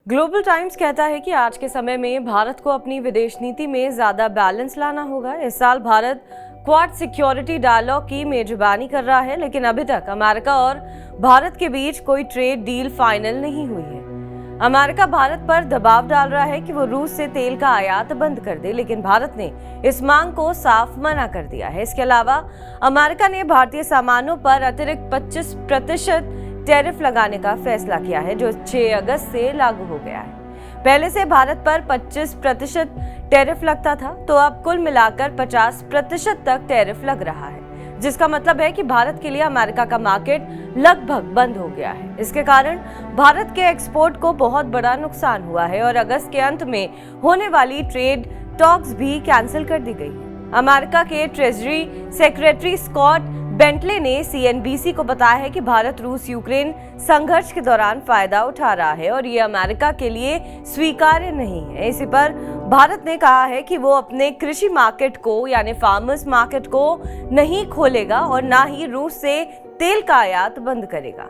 Global times कहता है कि आज के समय में भारत को अपनी विदेश नीति में ज्यादा बैलेंस लाना होगा। इस साल भारत क्वाड सिक्योरिटी डायलॉग की मेजबानी कर रहा है, लेकिन अभी तक अमेरिका और भारत के बीच कोई ट्रेड डील फाइनल नहीं हुई है। अमेरिका भारत पर दबाव डाल रहा है कि वो रूस से तेल का आयात बंद कर दे, लेकिन भारत ने इस मांग को साफ मना कर दिया है। इसके अलावा अमेरिका ने भारतीय सामानों पर अतिरिक्त 25% टैरिफ लगाने का फैसला किया है, जो 6 अगस्त से लागू हो गया है। पहले से भारत पर 25% टैरिफ लगता था, तो अब कुल मिलाकर 50% तक टैरिफ लग रहा है, जिसका मतलब है कि भारत के लिए अमेरिका का मार्केट लगभग बंद हो गया है। इसके कारण भारत के एक्सपोर्ट को बहुत बड़ा नुकसान हुआ है और अगस्त के अंत में होने वाली ट्रेड टॉक्स भी कैंसिल कर दी गई है। अमेरिका के ट्रेजरी सेक्रेटरी स्कॉट बेंटले ने CNBC को बताया है कि भारत रूस यूक्रेन संघर्ष के दौरान फायदा उठा रहा है और ये अमेरिका के लिए स्वीकार्य नहीं है। इसी पर भारत ने कहा है कि वो अपने कृषि मार्केट को यानी फार्मर्स मार्केट को नहीं खोलेगा और ना ही रूस से तेल का आयात बंद करेगा।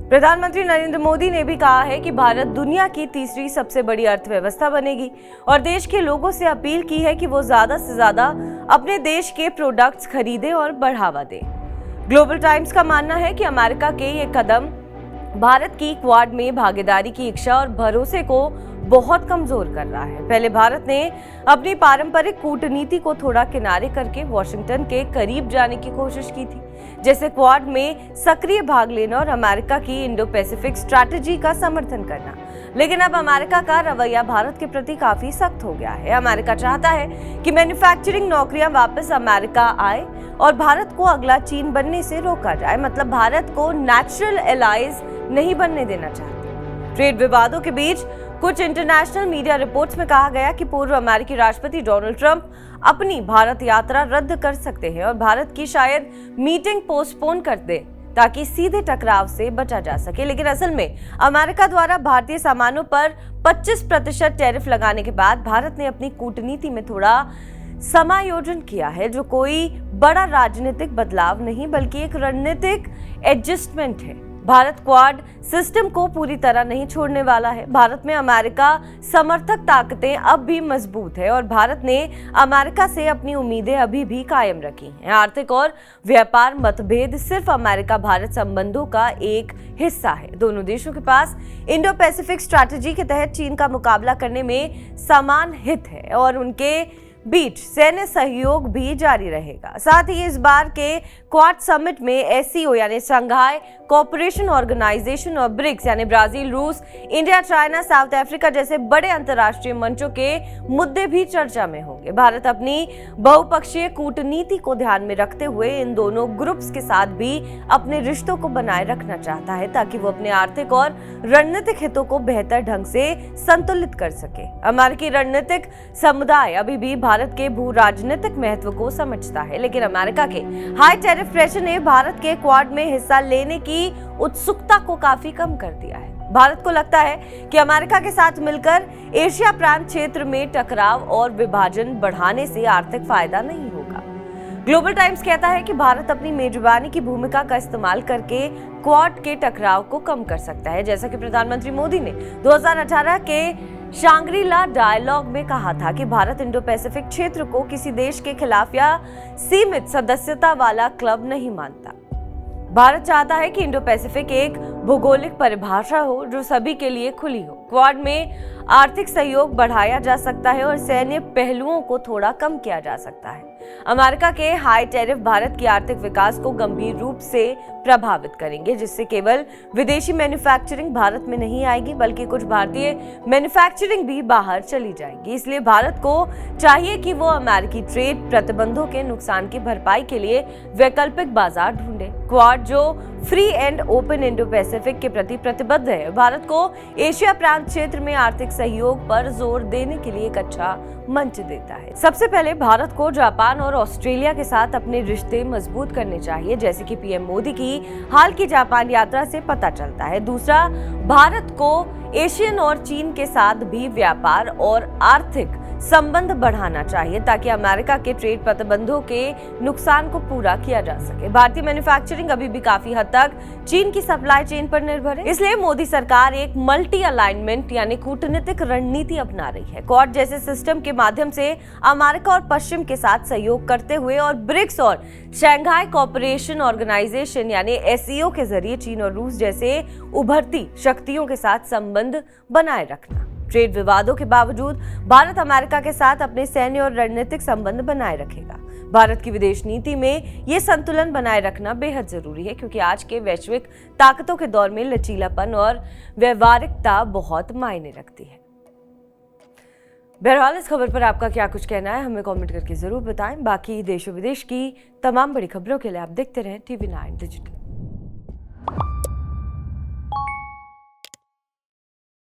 प्रधानमंत्री नरेंद्र मोदी ने भी कहा है कि भारत दुनिया की तीसरी सबसे बड़ी अर्थव्यवस्था बनेगी और देश के लोगों से अपील की है कि वो ज्यादा से ज्यादा अपने देश के प्रोडक्ट्स खरीदें और बढ़ावा दें। ग्लोबल टाइम्स का मानना है कि अमेरिका के ये कदम भारत की क्वाड में भागीदारी की इच्छा और भरोसे को बहुत कमजोर कर रहा है। पहले भारत ने अपनी पारंपरिक कूटनीति को थोड़ा किनारे करके वॉशिंगटन के करीब जाने की कोशिश की थी, जैसे क्वाड में सक्रिय भाग लेना और अमेरिका की इंडो पैसिफिक स्ट्रैटेजी का समर्थन करना। लेकिन अब अमेरिका का रवैया भारत के प्रति काफी सख्त हो गया है। अमेरिका चाहता है कि मैन्युफैक्चरिंग नौकरियां वापस अमेरिका आए और भारत को अगला चीन बनने से रोका जाए, मतलब भारत को नेचुरल एलाइज नहीं बनने देना चाहते। ट्रेड विवादों के बीच कुछ इंटरनेशनल मीडिया रिपोर्ट्स में कहा गया कि पूर्व अमेरिकी राष्ट्रपति डोनाल्ड ट्रंप अपनी भारत यात्रा रद्द कर सकते हैं और भारत की शायद मीटिंग पोस्टपोन कर दे ताकि सीधे टकराव से बचा जा सके। लेकिन असल में अमेरिका द्वारा भारतीय सामानों पर 25% टैरिफ लगाने के बाद भारत ने अपनी कूटनीति में थोड़ा समायोजन किया है, जो कोई बड़ा राजनीतिक बदलाव नहीं बल्कि एक रणनीतिक एडजस्टमेंट है। भारत क्वाड सिस्टम को पूरी तरह नहीं छोड़ने वाला है। भारत में अमेरिका समर्थक ताकतें अब भी मजबूत है और भारत ने अमेरिका से अपनी उम्मीदें अभी भी कायम रखी हैं। आर्थिक और व्यापार मतभेद सिर्फ अमेरिका भारत संबंधों का एक हिस्सा है। दोनों देशों के पास इंडो पैसिफिक स्ट्रैटेजी के तहत चीन का मुकाबला करने में समान हित है और उनके बीच सैन्य सहयोग भी जारी रहेगा। साथ ही इस बार के क्वाड समिट में SCO यानी संघाई कोऑपरेशन ऑर्गेनाइजेशन और ब्रिक्स यानी ब्राजील, रूस, इंडिया, चाइना, साउथ अफ्रीका जैसे बड़े अंतर्राष्ट्रीय मंचों के मुद्दे भी चर्चा में होंगे। भारत अपनी बहुपक्षीय कूटनीति को ध्यान में रखते हुए इन दोनों ग्रुप्स के साथ भी अपने रिश्तों को बनाए रखना चाहता है ताकि वो अपने आर्थिक और रणनीतिक हितों को बेहतर ढंग से संतुलित कर सके। अमेरिकी रणनीतिक समुदाय अभी भी भारत के भू राजनीतिक महत्व को समझता है, लेकिन अमेरिका के हाई टैरिफ प्रेशर ने भारत के क्वाड में हिस्सा लेने की उत्सुकता को काफी कम कर दिया है। भारत को लगता है कि अमेरिका के साथ मिलकर एशिया प्रांत क्षेत्र में टकराव और विभाजन बढ़ाने से आर्थिक फायदा नहीं होगा। ग्लोबल टाइम्स कहता है कि भारत अपनी मेजबानी की भूमिका का इस्तेमाल करके क्वाड के टकराव को कम कर सकता है, जैसा कि प्रधानमंत्री मोदी ने 2018 के शांग्री-ला डायलॉग में कहा था कि भारत इंडो पैसिफिक क्षेत्र को किसी देश के खिलाफ या सीमित सदस्यता वाला क्लब नहीं मानता। भारत चाहता है कि इंडो पैसिफिक एक भौगोलिक परिभाषा हो जो सभी के लिए खुली हो। क्वाड में आर्थिक सहयोग बढ़ाया जा सकता है और सैन्य पहलुओं को थोड़ा कम किया जा सकता है। अमेरिका के हाई टैरिफ भारत की आर्थिक विकास को गंभीर रूप से प्रभावित करेंगे, जिससे केवल विदेशी मैन्युफैक्चरिंग भारत में नहीं आएगी बल्कि कुछ भारतीय मैन्युफैक्चरिंग भी बाहर चली जाएगी। इसलिए भारत को चाहिए कि वो अमेरिकी ट्रेड प्रतिबंधों के नुकसान की भरपाई के लिए वैकल्पिक बाजार ढूंढे। क्वाड जो free and open Indo Pacific के प्रति प्रतिबद्ध है, भारत को एशिया प्रांत क्षेत्र में आर्थिक सहयोग पर जोर देने के लिए एक अच्छा मंच देता है। सबसे पहले भारत को जापान और ऑस्ट्रेलिया के साथ अपने रिश्ते मजबूत करने चाहिए, जैसे कि पीएम मोदी की हाल की जापान यात्रा से पता चलता है। दूसरा, भारत को एशियन और चीन के साथ भी व्यापार और आर्थिक संबंध बढ़ाना चाहिए ताकि अमेरिका के ट्रेड प्रतिबंधों के नुकसान को पूरा किया जा सके। भारतीय मैन्युफैक्चरिंग अभी भी काफी हद तक चीन की सप्लाई चेन पर निर्भर है, इसलिए मोदी सरकार एक मल्टी अलाइनमेंट यानी कूटनीतिक रणनीति अपना रही है। क्वाड जैसे सिस्टम के माध्यम से अमेरिका और पश्चिम के साथ सहयोग करते हुए और ब्रिक्स और शंघाई कोऑपरेशन ऑर्गेनाइजेशन यानी एससीओ के जरिए चीन और रूस जैसे उभरती शक्तियों के साथ संबंध बनाए रखना। ट्रेड विवादों के बावजूद भारत अमेरिका के साथ अपने सैन्य और रणनीतिक संबंध बनाए रखेगा। भारत की विदेश नीति में ये संतुलन बनाए रखना बेहद जरूरी है, क्योंकि आज के वैश्विक ताकतों के दौर में लचीलापन और व्यवहारिकता बहुत मायने रखती है। बहरहाल इस खबर पर आपका क्या कुछ कहना है, हमें कमेंट करके जरूर बताएं। बाकी देश और विदेश की तमाम बड़ी खबरों के लिए आप देखते रहें TV9 डिजिटल।